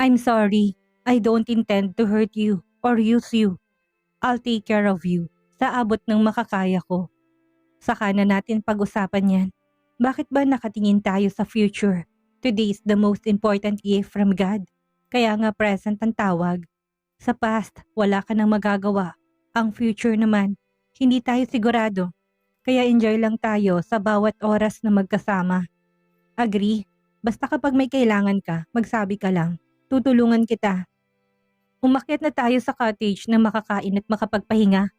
I'm sorry. I don't intend to hurt you or use you. I'll take care of you sa abot ng makakaya ko. Saka na natin pag-usapan yan. Bakit ba nakatingin tayo sa future? Today is the most important gift from God. Kaya nga present ang tawag. Sa past, wala ka nang magagawa. Ang future naman, hindi tayo sigurado. Kaya enjoy lang tayo sa bawat oras na magkasama. Agree? Basta kapag may kailangan ka, magsabi ka lang. Tutulungan kita. Umakyat na tayo sa cottage na makakain at makapagpahinga.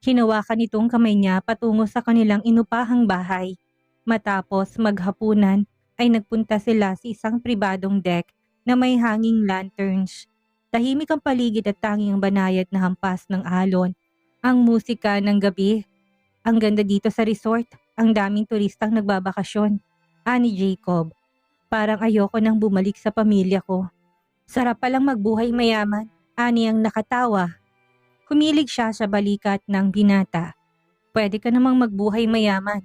Hinawakan itong kamay niya patungo sa kanilang inupahang bahay. Matapos maghapunan ay nagpunta sila sa isang pribadong deck na may hanging lanterns. Tahimik ang paligid at tanging ang banayad na hampas ng alon. Ang musika ng gabi. Ang ganda dito sa resort. Ang daming turistang nagbabakasyon. Ani Jacob. Parang ayoko nang bumalik sa pamilya ko. Sarap palang magbuhay mayaman. Ani ang nakatawa. Humilig siya sa balikat ng binata. Pwede ka namang magbuhay mayaman.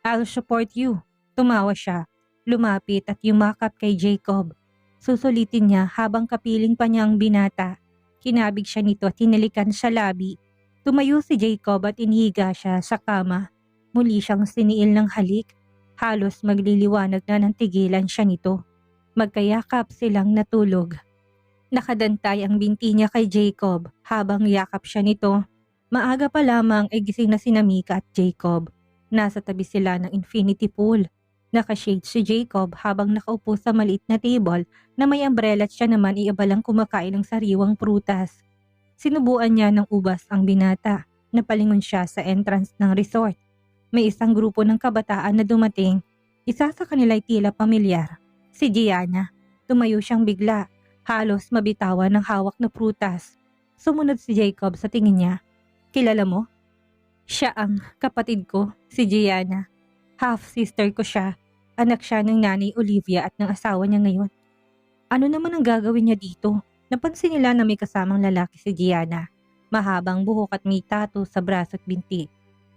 I'll support you. Tumawa siya. Lumapit at yumakap kay Jacob. Susulitin niya habang kapiling pa niya ang binata. Kinabig siya nito at hinalikan sa labi. Tumayo si Jacob at inhiga siya sa kama. Muli siyang siniil ng halik. Halos magliliwanag na ng tigilan siya nito. Magkayakap silang natulog. Nakadantay ang binti niya kay Jacob habang yakap siya nito. Maaga pa lamang ay gising na si Mika at Jacob. Nasa tabi sila ng infinity pool. Nakashade si Jacob habang nakaupo sa maliit na table na may umbrella at siya naman ay abalang kumakain ng sariwang prutas. Sinubuan niya ng ubas ang binata. Napalingon siya sa entrance ng resort. May isang grupo ng kabataan na dumating. Isa sa kanila ay tila pamilyar. Si Gianna. Tumayo siyang bigla. Halos mabitawan ng hawak na prutas. Sumunod si Jacob sa tingin niya. Kilala mo? Siya ang kapatid ko, si Gianna. Half-sister ko siya. Anak siya ng nanay Olivia at ng asawa niya ngayon. Ano naman ang gagawin niya dito? Napansin nila na may kasamang lalaki si Gianna. Mahabang buhok at may tattoo sa braso at binti.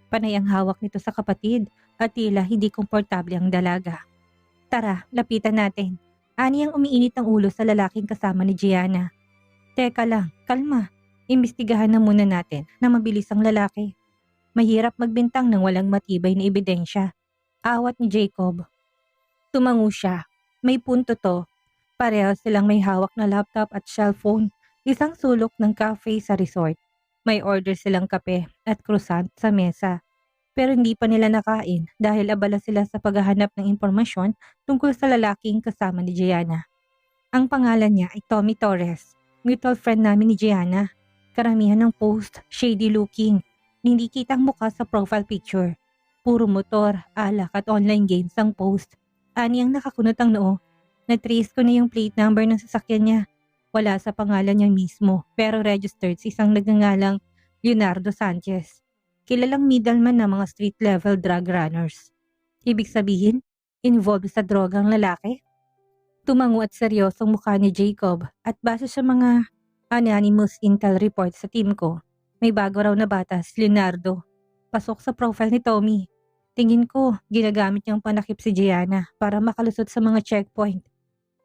Panay ang hawak nito sa kapatid at tila hindi komportable ang dalaga. Tara, lapitan natin. Ani ang umiinit ang ulo sa lalaking kasama ni Gianna. Teka lang, kalma. Imbestigahan na muna natin na mabilis ang lalaki. Mahirap magbintang ng walang matibay na ebidensya. Awat ni Jacob. Tumango siya. May punto to. Pareho silang may hawak na laptop at cellphone. Isang sulok ng cafe sa resort. May order silang kape at croissant sa mesa. Pero hindi pa nila nakain dahil abala sila sa paghahanap ng impormasyon tungkol sa lalaking kasama ni Gianna. Ang pangalan niya ay Tommy Torres, mutual friend namin ni Gianna. Karamihan ng post, shady looking, hindi kitang mukha sa profile picture. Puro motor, alak at online games ang post. Ani ang nakakunot ang noo. Na-trace ko na yung plate number ng sasakyan niya. Wala sa pangalan niya mismo pero registered sa isang nagngangalang Leonardo Sanchez. Kilalang middleman ng mga street-level drug runners. Ibig sabihin, involved sa droga ang lalaki? Tumango at seryosong mukha ni Jacob at base sa mga anonymous intel report sa team ko, may bago raw na bata si Leonardo. Pasok sa profile ni Tommy. Tingin ko, ginagamit niyang panakip si Gianna para makalusot sa mga checkpoint.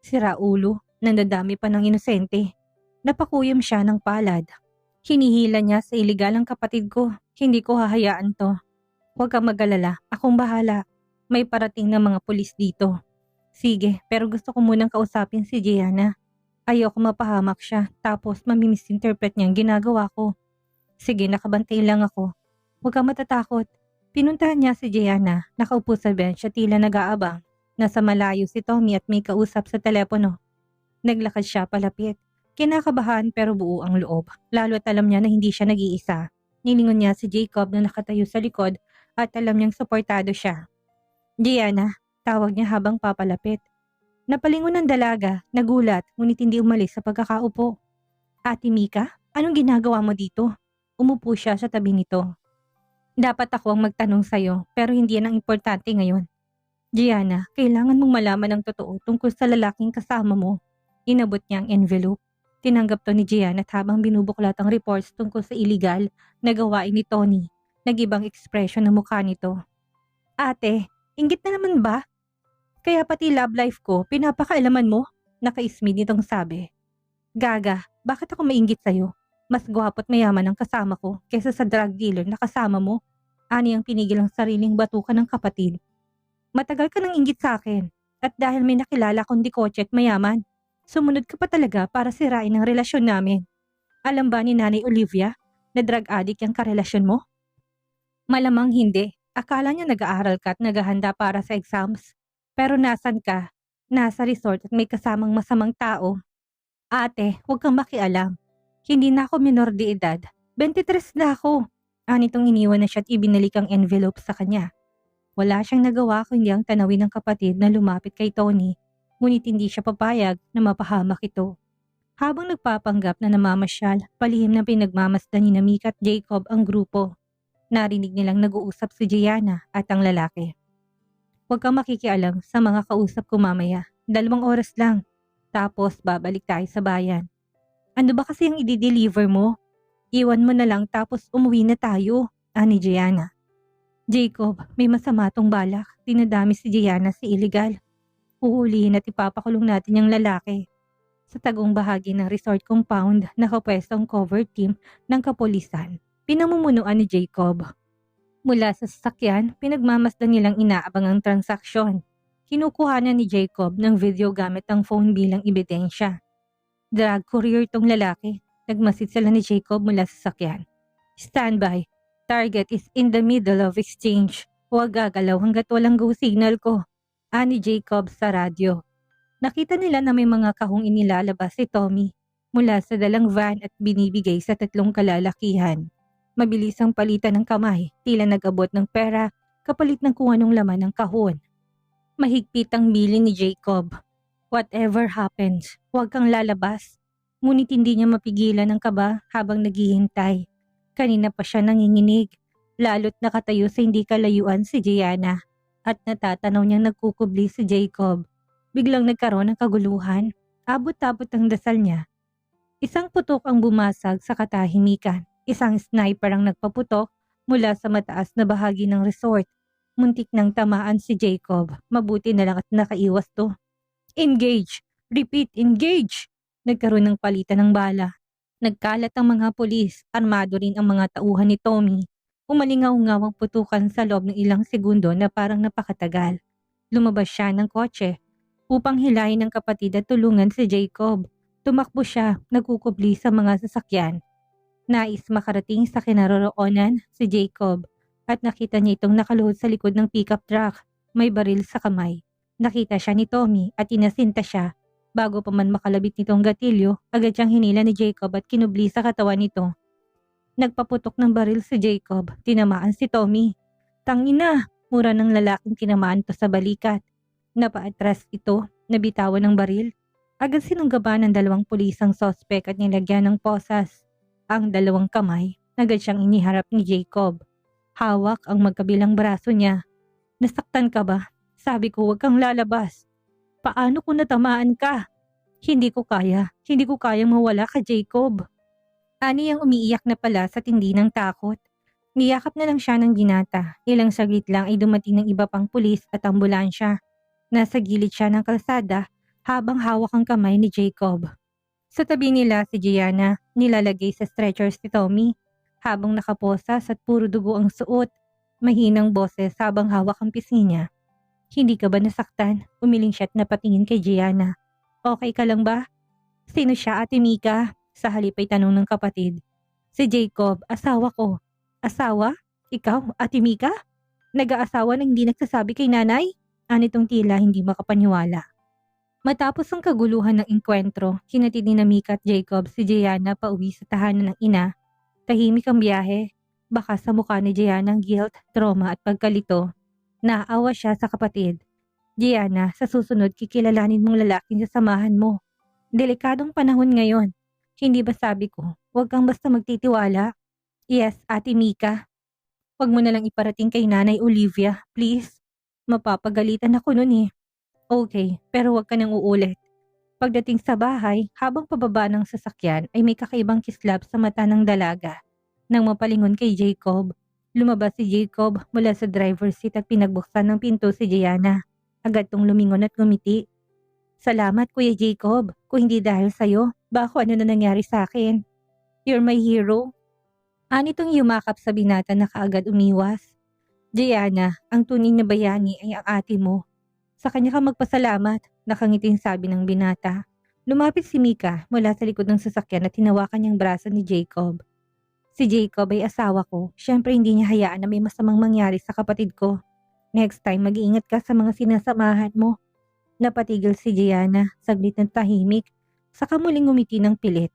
Sira ulo, nandadami pa ng inosente. Napakuyom siya ng palad. Hinihila niya sa iligalang kapatid ko. Hindi ko hahayaan to. Huwag kang mag-alala, akong bahala. May parating na mga pulis dito. Sige, pero gusto ko munang kausapin si Gianna. Ayoko mapahamak siya tapos mamimisinterpret niyang ginagawa ko. Sige, nakabantay lang ako. Huwag kang matatakot. Pinuntahan niya si Gianna, nakaupo sa bench at tila nag-aabang. Nasa malayo si Tommy at may kausap sa telepono. Naglakad siya palapit. Kinakabahan pero buo ang loob, lalo at alam niya na hindi siya nag-iisa. Nilingon niya si Jacob na nakatayo sa likod at alam niyang suportado siya. Gianna, tawag niya habang papalapit. Napalingon ng dalaga, nagulat, ngunit hindi umalis sa pagkakaupo. Ate Mika, anong ginagawa mo dito? Umupo siya sa tabi nito. Dapat ako ang magtanong sa'yo, pero hindi yan ang importante ngayon. Gianna, kailangan mong malaman ang totoo tungkol sa lalaking kasama mo. Inabot niya ang envelope. Tinanggap to ni Gianna at habang binubuklat ang reports tungkol sa illegal na gawain ni Tony, nag-ibang ekspresyon ng mukha nito. Ate, inggit na naman ba? Kaya pati love life ko, pinapakailaman mo? Nakaismid nitong sabi. Gaga, bakit ako mainggit sa'yo? Mas gwapo't mayaman ang kasama ko kaysa sa drug dealer na kasama mo. Ani ang pinigil ang sariling batukan ng kapatid. Matagal ka nang inggit sa akin at dahil may nakilala kong dikotse at mayaman, sumunod ka pa talaga para sirain ang relasyon namin. Alam ba ni Nanay Olivia na drug addict yung karelasyon mo? Malamang hindi. Akala niya nag-aaral ka at naghahanda para sa exams. Pero nasan ka? Nasa resort at may kasamang masamang tao. Ate, huwag kang makialam. Hindi na ako minor de edad. 23 na ako. Anitong iniwan na siya at ibinalik ang envelope sa kanya. Wala siyang nagawa kundi ang tanawin ng kapatid na lumapit kay Tony, ngunit hindi siya papayag na mapahamak ito. Habang nagpapanggap na namamasyal, palihim na pinagmamasdan ni Mika at Jacob ang grupo. Narinig nilang nag-uusap si Gianna at ang lalaki. Huwag kang makikialam sa mga kausap ko mamaya. 2 oras lang. Tapos babalik tayo sa bayan. Ano ba kasi ang i-deliver mo? Iwan mo na lang tapos umuwi na tayo, ani Gianna. Jacob, may masama tong balak. Dinadami si Gianna si illegal. Uhulihin at ipapakulong natin yung lalaki. Sa tagong bahagi ng resort compound, nakapwesto ang cover team ng kapulisan. Pinamumunuan ni Jacob. Mula sa sasakyan, pinagmamasdan nilang inaabang ang transaksyon. Kinukuhanan ni Jacob ng video gamit ang phone bilang ebidensya. Drug courier tong lalaki. Nagmasid sila ni Jacob mula sa sasakyan. Standby. Target is in the middle of exchange. Huwag gagalaw hanggat walang go signal ko. Ani Jacob sa radyo. Nakita nila na may mga kahong inilalabas si Tommy mula sa dalang van at binibigay sa 3 kalalakihan. Mabilis ang palitan ng kamay, tila nag-abot ng pera kapalit ng kung anong laman ng kahon. Mahigpit ang bilin ni Jacob. Whatever happens, huwag kang lalabas. Ngunit hindi niya mapigilan ang kaba habang naghihintay. Kanina pa siya nanginginig, lalo't nakatayo sa hindi kalayuan si Gianna at natatanaw niyang nagkukubli si Jacob. Biglang nagkaroon ng kaguluhan, abot-abot ang dasal niya. Isang putok ang bumasag sa katahimikan. Isang sniper ang nagpaputok mula sa mataas na bahagi ng resort. Muntik nang tamaan si Jacob, mabuti na lang at nakaiwas to. Engage! Repeat, engage! Nagkaroon ng palitan ng bala. Nagkalat ang mga pulis, armado rin ang mga tauhan ni Tommy. Umalingaw-ngaw ang putukan sa loob ng ilang segundo na parang napakatagal. Lumabas siya ng kotse upang hilahin ng kapatid at tulungan si Jacob. Tumakbo siya, nagkukubli sa mga sasakyan. Nais makarating sa kinaroroonan si Jacob at nakita niya itong nakaluhod sa likod ng pickup truck. May baril sa kamay. Nakita siya ni Tommy at inasinta siya. Bago pa man makalabit nitong gatilyo, agad siyang hinila ni Jacob at kinubli sa katawan nito. Nagpaputok ng baril si Jacob, tinamaan si Tommy. Tangina, mura ng lalaking tinamaan to sa balikat. Napaatras ito, nabitawan ng baril. Agad sinunggaban ng 2 pulis ang sospek at nilagyan ng posas. Ang 2 kamay, agad siyang iniharap ni Jacob. Hawak ang magkabilang braso niya. Nasaktan ka ba? Sabi ko huwag kang lalabas. Paano kung natamaan ka? Hindi ko kayang mawala ka Jacob. Ani ang umiiyak na pala sa tindi ng takot. Niyakap na lang siya ng ginata. Ilang saglit lang ay dumating ng iba pang pulis at ambulansya. Nasa gilid siya ng kalsada habang hawak ang kamay ni Jacob. Sa tabi nila si Gianna, nilalagay sa stretcher si Tommy. Habang nakaposas at puro dugo ang suot, mahinang boses habang hawak ang pisngi niya. Hindi ka ba nasaktan? Umiling siya at napatingin kay Gianna. Okay ka lang ba? Sino siya, Ate Mika? Sa halip ay tanong ng kapatid. Si Jacob, asawa ko. Asawa? Ikaw, Ate Mika? Nag-aasawa na hindi nagsasabi kay nanay? Anitong tila hindi makapaniwala. Matapos ang kaguluhan ng engkwentro, hinatid ni Mika at Jacob si Gianna pauwi sa tahanan ng ina. Tahimik ang biyahe. Baka sa mukha ni Gianna ang guilt, trauma at pagkalito. Naawa siya sa kapatid. Gianna, sa susunod kikilalanin mong lalaking sasamahan mo. Delikadong panahon ngayon. Hindi ba sabi ko, huwag kang basta magtitiwala? Yes, Ate Mika. Huwag mo na lang iparating kay Nanay Olivia, please. Mapapagalitan ako nun eh. Okay, pero huwag ka nang uulit. Pagdating sa bahay, habang pababa ng sasakyan ay may kakaibang kislap sa mata ng dalaga. Nang mapalingon kay Jacob, lumabas si Jacob mula sa driver's seat at pinagbuksan ng pinto si Gianna. Agad tong lumingon at ngumiti. Salamat Kuya Jacob, kung hindi dahil sa'yo, ba kung ano na nangyari sa akin. You're my hero. Anitong yumakap sa binata na kaagad umiwas. Gianna, ang tunay na bayani ay ang ate mo. Sa kanya ka magpasalamat, nakangiting sabi ng binata. Lumapit si Mika mula sa likod ng sasakyan at hinawakan niyang braso ni Jacob. Si Jacob ay asawa ko, syempre hindi niya hayaan na may masamang mangyari sa kapatid ko. Next time mag-iingat ka sa mga sinasamahan mo. Napatigil si Gianna, saglit ng tahimik, saka muling ngumiti ng pilit.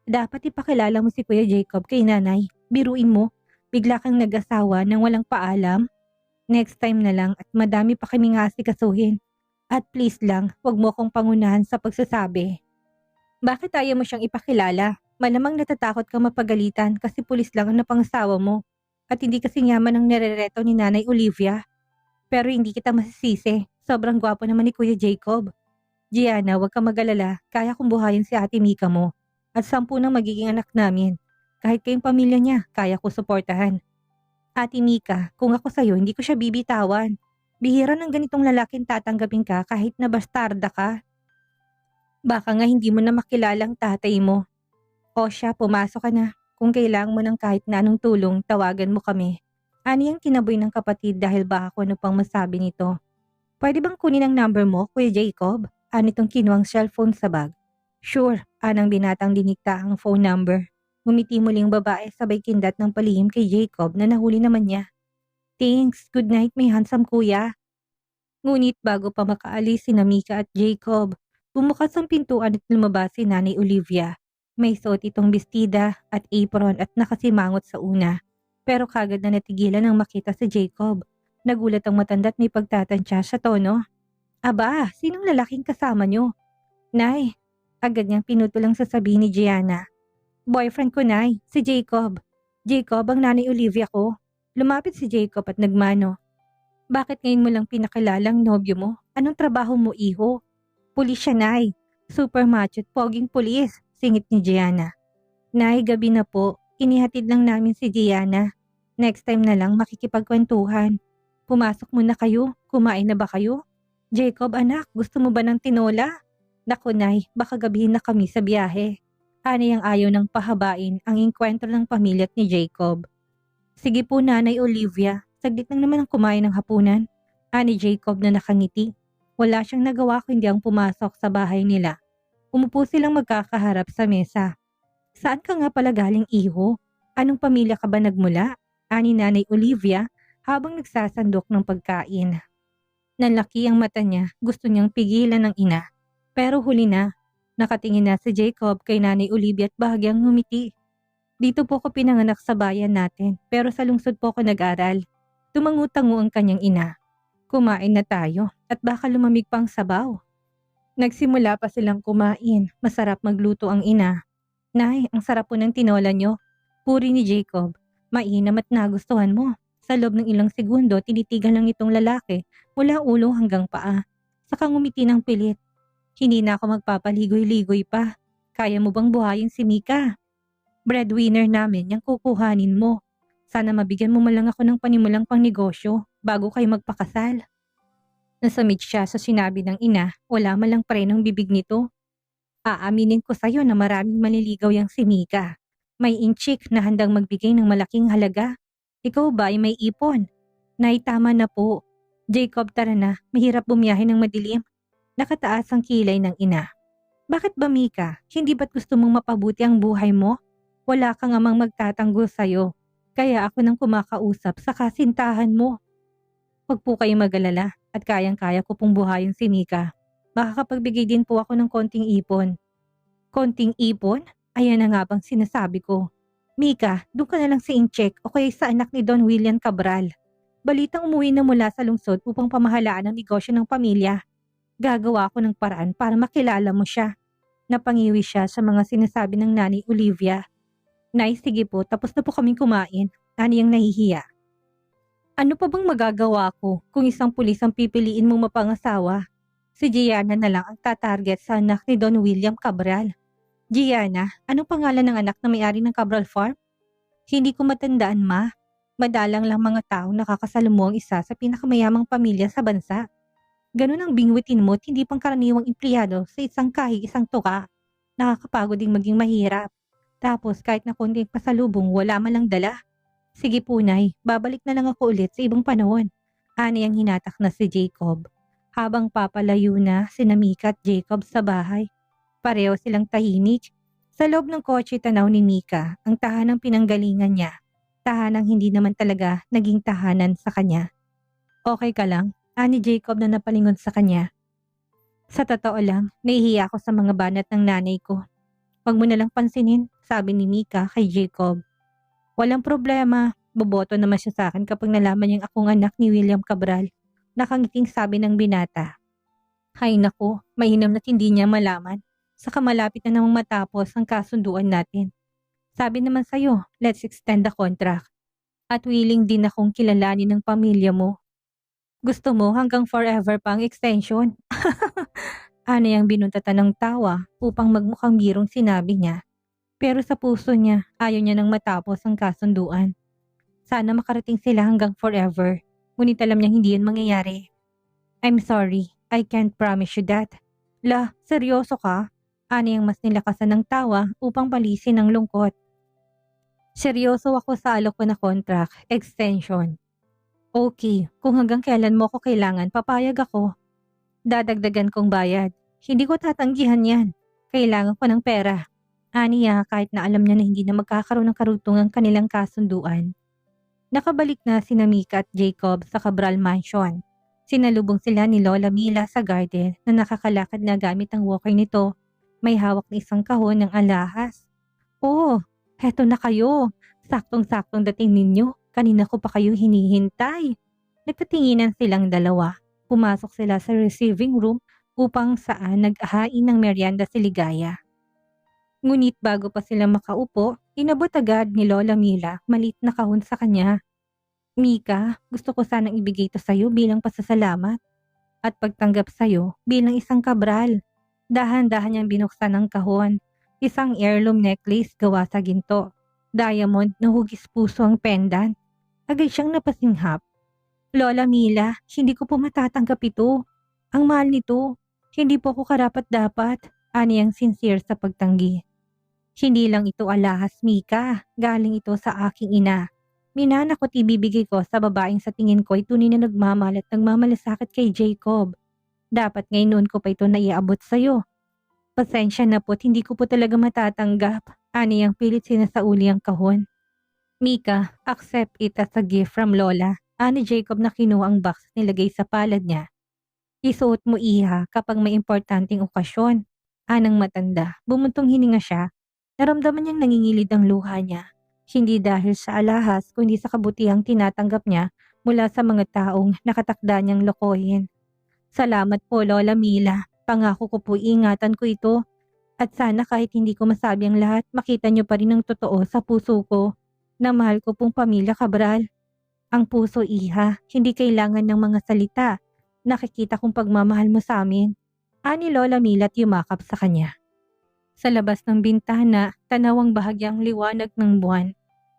Dapat ipakilala mo si Kuya Jacob kay nanay. Biruin mo, bigla kang nag-asawa nang walang paalam. Next time na lang at madami pa kaming asikasuhin. At please lang, wag mo akong pangunahan sa pagsasabi. Bakit ayaw mo siyang ipakilala? Malamang natatakot kang mapagalitan kasi pulis lang ang napangasawa mo. At hindi kasi yaman ang nirereto ni Nanay Olivia. Pero hindi kita masisisi. Sobrang gwapo naman ni Kuya Jacob. Gianna, wag kang mag-alala. Kaya kong buhayin si Ate Mika mo. At 10 ng magiging anak namin. Kahit kayong pamilya niya, kaya ko suportahan. Ate Mika, kung ako sa'yo, hindi ko siya bibitawan. Bihira ng ganitong lalaking tatanggapin ka kahit na bastarda ka. Baka nga hindi mo na makilalang tatay mo. O siya, pumasok ka na. Kung kailangan mo ng kahit na anong tulong, tawagan mo kami. Ani ang kinaboy ng kapatid dahil baka kung ano pang masabi nito. Pwede bang kunin ang number mo, Kuya Jacob? Anitong kinuwang cellphone sa bag. Sure, anang binatang dinikta ang phone number. Ngumiti muling babae sabay kindat ng palihim kay Jacob na nahuli naman niya. Thanks, good night my handsome kuya. Ngunit bago pa makaalis si Mika at Jacob, bumukas ang pintuan at lumabas si Nanay Olivia. May suot itong bestida at apron at nakasimangot sa una. Pero kagad na natigilan nang makita si Jacob. Nagulat ang matanda't may pagtatansya sa tono. Aba, sinong lalaking kasama niyo? Nay, agad niyang pinutulang sasabihin ni Gianna. Boyfriend ko, Nay, si Jacob. Jacob ang Nanay Olivia ko. Lumapit si Jacob at nagmano. Bakit ngayon mo lang pinakilalang nobyo mo? Anong trabaho mo, iho? Pulis siya, Nay. Super macho't poging pulis, singit ni Gianna. Nay, gabi na po. Inihatid lang namin si Gianna. Next time na lang makikipagkwentuhan. Pumasok muna kayo. Kumain na ba kayo? Jacob, anak, gusto mo ba ng tinola? Naku, Nay, baka gabihin na kami sa biyahe. Ani ang ayaw ng pahabain ang engkwentro ng pamilya ni Jacob. Sige po, Nanay Olivia. Saglit lang naman ang kumain ng hapunan. Ani Jacob na nakangiti. Wala siyang nagawa kundi ang pumasok sa bahay nila. Umupo silang magkakaharap sa mesa. Saan ka nga pala galing, iho? Anong pamilya ka ba nagmula? Ani Nanay Olivia habang nagsasandok ng pagkain. Nanlaki ang mata niya, gusto niyang pigilan ng ina. Pero huli na. Nakatingin na si Jacob kay Nanay Olivia at bahagyang ngumiti. Dito po ko pinanganak sa bayan natin, pero sa lungsod po ako nag-aral. Tumangutango ang kanyang ina. Kumain na tayo at baka lumamig pang sabaw. Nagsimula pa silang kumain, masarap magluto ang ina. Nay, ang sarap po ng tinola niyo. Puri ni Jacob, mainam at nagustuhan mo. Sa loob ng ilang segundo, tinitigan lang itong lalaki mula ulo hanggang paa. Saka ngumiti ng pilit. Hindi na ako magpapaligoy-ligoy pa. Kaya mo bang buhayin si Mika? Breadwinner namin yung kukuhanin mo. Sana mabigyan mo man lang ako ng panimulang pang negosyo bago kayo magpakasal. Nasamid siya sa sinabi ng ina, wala man lang prenong bibig nito. Aaminin ko sa'yo na maraming manliligaw yang si Mika. May inchik na handang magbigay ng malaking halaga. Ikaw ba ay may ipon? Nay, tama na po. Jacob, tara na. Mahirap bumiyahe ng madilim. Nakataas ang kilay ng ina. Bakit ba, Mika? Hindi ba't gusto mong mapabuti ang buhay mo? Wala kang amang magtatanggol sa'yo. Kaya ako nang kumakausap sa kasintahan mo. Huwag po kayo mag-alala at kayang-kaya ko pong buhayin si Mika. Makakapagbigay din po ako ng konting ipon. Konting ipon? Ayan na nga bang sinasabi ko. Mika, doon ka na lang sa incheck o kaya sa anak ni Don William Cabral. Balitang umuwi na mula sa lungsod upang pamahalaan ang negosyo ng pamilya. Gagawa ako ng paraan para makilala mo siya. Napangiwi siya sa mga sinasabi ng Nanay Olivia. Nay, sige po, tapos na po kaming kumain. Ani ang nahihiya. Ano pa bang magagawa ko kung isang pulis ang pipiliin mong mapangasawa? Si Gianna na lang ang tatarget sa anak ni Don William Cabral. Gianna, anong pangalan ng anak na may-ari ng Cabral Farm? Hindi ko matandaan, ma. Madalang lang mga taong nakakasalamu ang isa sa pinakamayamang pamilya sa bansa. Ganun ang bingwitin mo at hindi pang karaniwang empleyado sa isang kahig isang tuka. Nakakapagod ding maging mahirap. Tapos kahit na konting pasalubong wala man lang dala. Sige po Nay, babalik na lang ako ulit sa ibang panahon. Ani ang hinatak na si Jacob. Habang papalayo na sina Mika at Jacob sa bahay. Pareho silang tahimik. Sa loob ng kotse tanaw ni Mika ang tahanang pinanggalingan niya. Tahanang hindi naman talaga naging tahanan sa kanya. Okay ka lang? Ani Jacob na napalingon sa kanya. Sa totoo lang, nahihiya ako sa mga banat ng nanay ko. Huwag mo nalang pansinin, sabi ni Mika kay Jacob. Walang problema, boboto naman siya sa akin kapag nalaman niyang akong anak ni William Cabral. Nakangiting sabi ng binata. Hay nako, mainam na't hindi niya malaman. Saka malapit na namang matapos ang kasunduan natin. Sabi naman sa'yo, let's extend the contract. At willing din akong kilalanin ng pamilya mo. Gusto mo hanggang forever pang extension? Ano yung binuntatan ng tawa upang magmukhang birong sinabi niya. Pero sa puso niya, ayaw niya nang matapos ang kasunduan. Sana makarating sila hanggang forever. Ngunit alam niyang hindi yun mangyayari. I'm sorry, I can't promise you that. La, seryoso ka? Ano yung mas nilakasan ng tawa upang palisin ang lungkot. Seryoso ako sa alok ko na contract, extension. Okay, kung hanggang kailan mo ako kailangan, papayag ako. Dadagdagan kong bayad. Hindi ko tatanggihan yan. Kailangan ko ng pera. Aniya kahit na alam niya na hindi na magkakaroon ng karutong ang kanilang kasunduan. Nakabalik na sina Mika at Jacob sa Cabral Mansion. Sinalubong sila ni Lola Mila sa garden na nakakalakad na gamit ang walker nito. May hawak na isang kahon ng alahas. Oh, heto na kayo. Saktong-saktong dating ninyo. Kanina ko pa kayo hinihintay. Nagkatinginan silang dalawa. Pumasok sila sa receiving room upang saan nag-ahain ng merienda si Ligaya. Ngunit bago pa sila makaupo, inabot agad ni Lola Mila maliit na kahon sa kanya. Mika, gusto ko sanang ibigay ito sa'yo bilang pasasalamat at pagtanggap sa'yo bilang isang kabral. Dahan-dahan niyang binuksan ang kahon. Isang heirloom necklace gawa sa ginto. Diamond na hugis puso ang pendant. Agad siyang napasinghap. Lola Mila, hindi ko po matatanggap ito. Ang mahal nito. Hindi po ako karapat-dapat. Ani ang sincere sa pagtanggi. Hindi lang ito alahas, Mika. Galing ito sa aking ina. Minana ko't ibibigay ko sa babaeng sa tingin ko ay tunay na nagmamahal at nagmamalasakit kay Jacob. Dapat ngayon ko pa ito naiabot sa'yo. Pasensya na po't hindi ko po talaga matatanggap. Ani ang pilit sinasauli ang kahon. Mika, accept it as a gift from Lola. Ani Jacob na kinuha ang box nilagay sa palad niya. Isuot mo iha kapag may importanteng okasyon. Anang matanda, bumuntong hininga siya. Naramdaman niyang nangingilid ang luha niya. Hindi dahil sa alahas kundi sa kabutihang tinatanggap niya mula sa mga taong nakatakda niyang lokohin. Salamat po Lola Mila. Pangako ko po ingatan ko ito. At sana kahit hindi ko masabi ang lahat, makita niyo pa rin ang totoo sa puso ko na mahal ko pong pamilya Cabral. Ang puso iha, hindi kailangan ng mga salita. Nakikita kong pagmamahal mo sa amin. Ani Lola Mila at yumakap sa kanya. Sa labas ng bintana, tanaw ang bahagyang liwanag ng buwan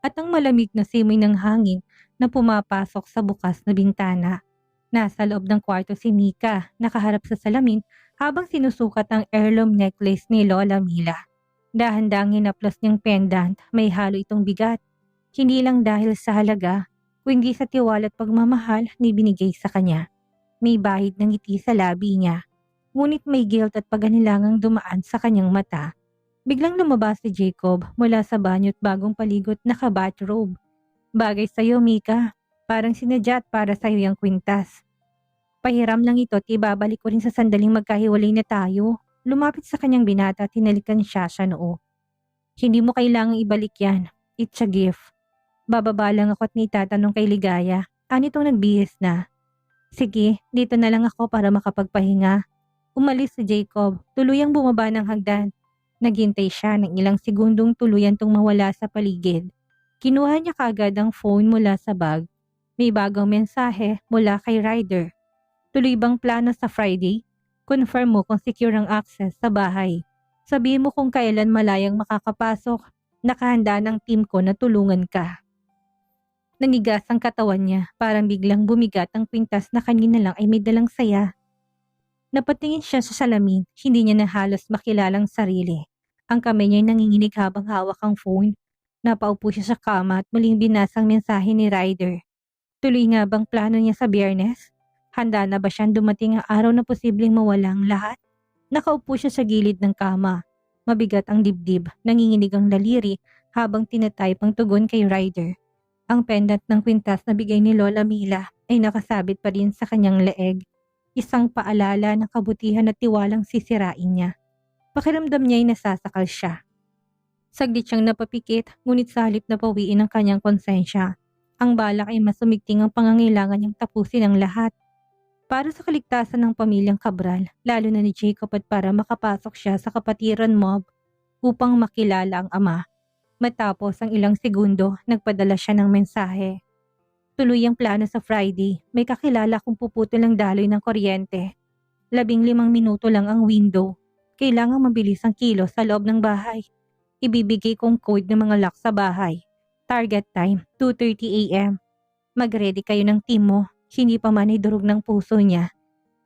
at ang malamig na simoy ng hangin na pumapasok sa bukas na bintana. Nasa loob ng kwarto si Mika, nakaharap sa salamin habang sinusukat ang heirloom necklace ni Lola Mila. Dahan-dahang hinaplos niyang pendant, may halo itong bigat. Hindi lang dahil sa halaga, kundi sa tiwala at pagmamahal ni binigay sa kanya. May bahid ng ngiti sa labi niya. Ngunit may guilt at pag-anilangang dumaan sa kanyang mata. Biglang lumabas si Jacob mula sa banyo at bagong paligot na ka-bathrobe. Bagay sa'yo, Mika. Parang sinadya at para sa'yo yung kwintas. Pahiram lang ito at ibabalik ko rin sa sandaling magkahiwalay na tayo. Lumapit sa kanyang binata at hinalikan siya noo. Hindi mo kailangang ibalik yan. It's a gift. Bababa lang ako at nitatanong kay Ligaya. Ano itong nagbihis na? Sige, dito na lang ako para makapagpahinga. Umalis si Jacob, tuluyang bumaba ng hagdan. Naghintay siya ng ilang segundong tuluyan tong mawala sa paligid. Kinuha niya kaagad ang phone mula sa bag. May bagong mensahe mula kay Ryder. Tuloy bang plano sa Friday? Confirm mo kung secure ang access sa bahay. Sabihin mo kung kailan malayang makakapasok. Nakahanda ng team ko na tulungan ka. Nanigas ang katawan niya, parang biglang bumigat ang kwintas na kanina lang ay may dalang saya. Napatingin siya sa salamin, hindi niya na halos makilalang sarili. Ang kamay niya'y nanginginig habang hawak ang phone. Napaupo siya sa kama at muling binasa ang mensahe ni Ryder. Tuloy nga bang plano niya sa Biyernes? Handa na ba siyang dumating ang araw na posibleng mawala ang lahat? Nakaupo siya sa gilid ng kama. Mabigat ang dibdib, nanginginig ang daliri habang tinatype ang tugon kay Ryder. Ang pendant ng kwintas na bigay ni Lola Mila ay nakasabit pa rin sa kanyang leeg. Isang paalala ng kabutihan at tiwalang sisirain niya. Pakiramdam niya ay nasasakal siya. Saglit siyang napapikit, ngunit sa halip na pawiin ang kanyang konsensya. Ang balak ay mas sumigting ang pangangailangan niyang tapusin ang lahat. Para sa kaligtasan ng pamilyang Cabral, lalo na ni Jacob at para makapasok siya sa kapatiran mob upang makilala ang ama. Matapos ang ilang segundo, nagpadala siya ng mensahe. Tuloy ang plano sa Friday, may kakilala kung puputol ang daloy ng kuryente. 15 minuto lang ang window. Kailangang mabilis ang kilos sa loob ng bahay. Ibibigay kong code ng mga lock sa bahay. Target time, 2:30 a.m. Mag-ready kayo ng team mo, hindi pa man ay durog ng puso niya.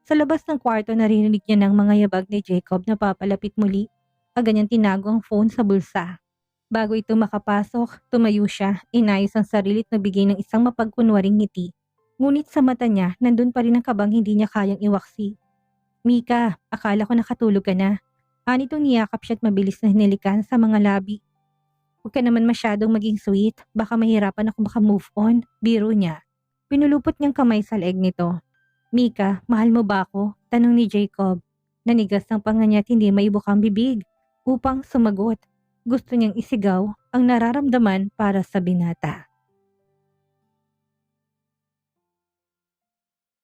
Sa labas ng kwarto naririnig niya ng mga yabag ni Jacob na papalapit muli. Agad niyang tinago ang phone sa bulsa. Bago ito makapasok, tumayo siya, inayos ang sarili at nabigay ng isang mapagkunwaring ngiti. Ngunit sa mata niya, nandun pa rin ang kabang hindi niya kayang iwaksi. Mika, akala ko nakatulog ka na. Anitong niyakap siya at mabilis na hinilikan sa mga labi. Huwag ka naman masyadong maging sweet, baka mahirapan ako makamove on, biro niya. Pinulupot niyang kamay sa leeg nito. Mika, mahal mo ba ako? Tanong ni Jacob. Nanigas ng panga niya at hindi maibukang bibig. Upang sumagot, gusto niyang isigaw ang nararamdaman para sa binata.